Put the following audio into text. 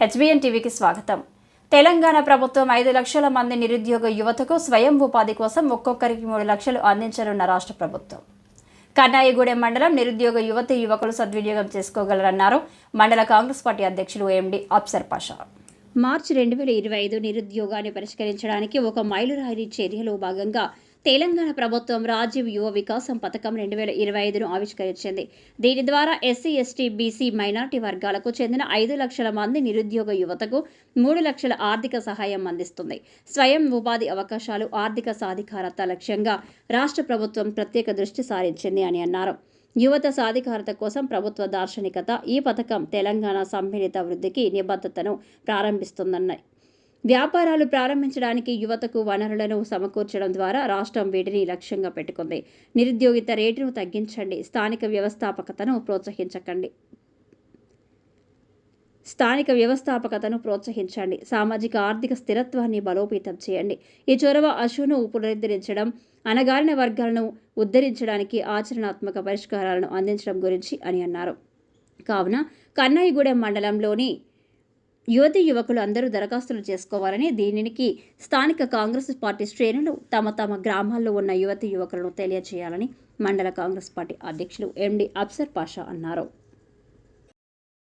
HBN టీవీకి స్వాగతం. తెలంగాణ ప్రభుత్వం 5 లక్షల మంది నిరుద్యోగ యువతకు స్వయం ఉపాధి కోసం ఒక్కొక్కరికి 3 లక్షలు అందించనున్న రాష్ట్ర ప్రభుత్వం. కన్నాయిగూడెం మండలం నిరుద్యోగ యువతి యువకులు సద్వినియోగం చేసుకోగలరన్నారు మండల కాంగ్రెస్ పార్టీ అధ్యక్షులు ఎండి అఫ్సర్ పాషా. మార్చి 2025 నిరుద్యోగాన్ని పరిష్కరించడానికి ఒక మైలురాయి చర్యలో భాగంగా తెలంగాణ ప్రభుత్వం రాజీవ్ యువ వికాసం పథకం 2025ను ఆవిష్కరించింది. దీని ద్వారా ఎస్సీ, ఎస్టీ, బీసీ, మైనార్టీ వర్గాలకు చెందిన 5 లక్షల మంది నిరుద్యోగ యువతకు 3 లక్షల ఆర్థిక సహాయం అందిస్తుంది. స్వయం ఉపాధి అవకాశాలు, ఆర్థిక సాధికారత లక్ష్యంగా రాష్ట్ర ప్రభుత్వం ప్రత్యేక దృష్టి సారించింది అని అన్నారు. యువత సాధికారత కోసం ప్రభుత్వ దార్శనికత ఈ పథకం తెలంగాణ సమ్మిళిత వృద్ధికి నిబద్ధతను ప్రారంభిస్తుందన్నాయి. వ్యాపారాలు ప్రారంభించడానికి యువతకు వనరులను సమకూర్చడం ద్వారా రాష్ట్రం వీటిని లక్ష్యంగా పెట్టుకుంది. నిరుద్యోగిత రేటును తగ్గించండి, స్థానిక వ్యవస్థాపకతను ప్రోత్సహించండి, సామాజిక ఆర్థిక స్థిరత్వాన్ని బలోపేతం చేయండి. ఈ చొరవ అశును పునరుద్ధరించడం, అణగారిన వర్గాలను ఉద్ధరించడానికి ఆచరణాత్మక పరిష్కారాలను అందించడం గురించి అని అన్నారు. కావున కన్నాయిగూడెం మండలంలోని యువతీ యువకులు అందరూ దరఖాస్తులు చేసుకోవాలని, దీనికి స్థానిక కాంగ్రెస్ పార్టీ శ్రేణులు తమ తమ గ్రామాల్లో ఉన్న యువతీ యువకులను తెలియజేయాలని మండల కాంగ్రెస్ పార్టీ అధ్యక్షులు ఎండి అఫ్సర్ పాషా అన్నారు.